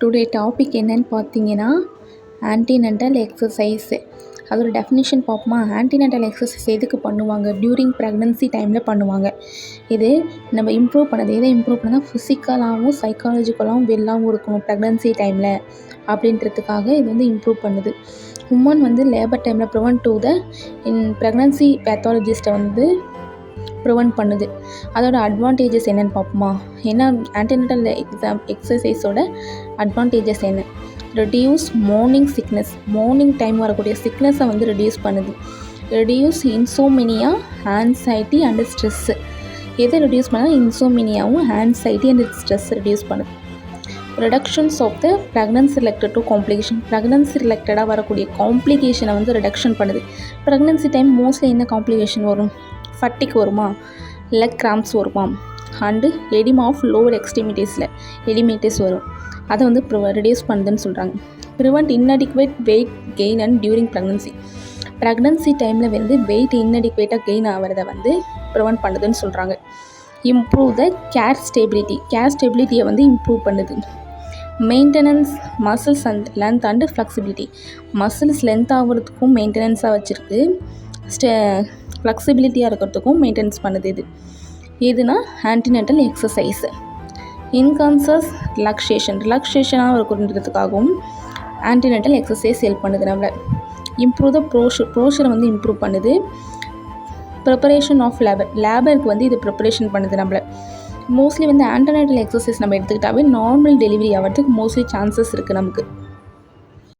Today topic என்னன்னு பார்த்தீங்கன்னா ஆன்டினென்டல் exercise. அதோட டெஃபினிஷன் பார்ப்போமா? ஆன்டினென்டல் எக்ஸசைஸ் எதுக்கு பண்ணுவாங்க? டியூரிங் ப்ரெக்னன்சி டைமில் பண்ணுவாங்க. இது நம்ம இம்ப்ரூவ் பண்ணது எதை இம்ப்ரூவ் பண்ணால் ஃபிசிக்கலாகவும் சைக்காலஜிக்கலாகவும் வெல்லாகவும் இருக்கணும் ப்ரெக்னன்சி டைமில் அப்படின்றதுக்காக இது வந்து இம்ப்ரூவ் பண்ணுது. உமன் வந்து லேபர் டைமில் ப்ரிவென்ட் டு த ப்ரெக்னன்சி பேத்தாலஜிஸ்ட்டை வந்து ப்ரிவென்ட் பண்ணுது. அதோட அட்வான்டேஜஸ் என்னென்னு பார்ப்போமா? என்ன ஆன்டினென்டல் எக்ஸசைஸோட அட்வான்டேஜஸ் என்ன? Reduce morning sickness. Morning time வரக்கூடிய சிக்னஸை வந்து ரெடியூஸ் பண்ணுது. Reduce insomnia, anxiety and stress. எதை ரெடியூஸ் பண்ணால் இன்சோமினியாவும் ஆன்சைட்டி அண்ட் ஸ்ட்ரெஸ் ரெடியூஸ் பண்ணுது. Reductions of the pregnancy related to complication. Pregnancy ரிலேட்டடாக வரக்கூடிய காம்ப்ளிகேஷனை வந்து ரிடக்ஷன் பண்ணுது. ப்ரெக்னன்சி டைம் மோஸ்ட்லி என்ன காம்ப்ளிகேஷன் வரும்? ஃபட்டிக் வருமா, லெக் கிராம்ப்ஸ் வருமா, அண்டு எடிமா ஆஃப் லோவர் எடிமேட்டிஸ் வரும். அதை வந்து ரெடியூஸ் பண்ணுதுன்னு சொல்கிறாங்க. Prevent inadequate weight gain and during pregnancy. Pregnancy டைமில் வந்து வெயிட் இன்அடிக்வேட்டாக கெயின் ஆகிறத வந்து ப்ரிவென்ட் பண்ணுதுன்னு சொல்கிறாங்க. இம்ப்ரூவ் த கேர் ஸ்டெபிலிட்டியை வந்து இம்ப்ரூவ் பண்ணுது. Maintenance muscles and length and flexibility. Muscles length ஆகிறதுக்கும் மெயின்டெனன்ஸாக வச்சுருக்கு. ஃப்ளெக்சிபிலிட்டியாக இருக்கிறதுக்கும் மெயின்டெனன்ஸ் பண்ணுது. எதுனா ஆன்டினென்டல் எக்ஸசைஸு. இன்கான்சஸ் ரிலாக்ஸேஷனாக இருக்கிறதுக்காகவும் ஆன்டினென்டல் எக்ஸசைஸ் ஹெல்ப் பண்ணுது. நம்மளை இம்ப்ரூவ் த ப்ரோஷரை வந்து இம்ப்ரூவ் பண்ணுது. ப்ரிப்பரேஷன் ஆஃப் லேபருக்கு வந்து இது ப்ரிப்பரேஷன் பண்ணுது. நம்மளை மோஸ்ட்லி வந்து ஆன்டினென்டல் எக்ஸசைஸ் நம்ம எடுத்துக்கிட்டாவே நார்மல் டெலிவரி ஆகிறதுக்கு மோஸ்ட்லி சான்சஸ் இருக்குது நமக்கு.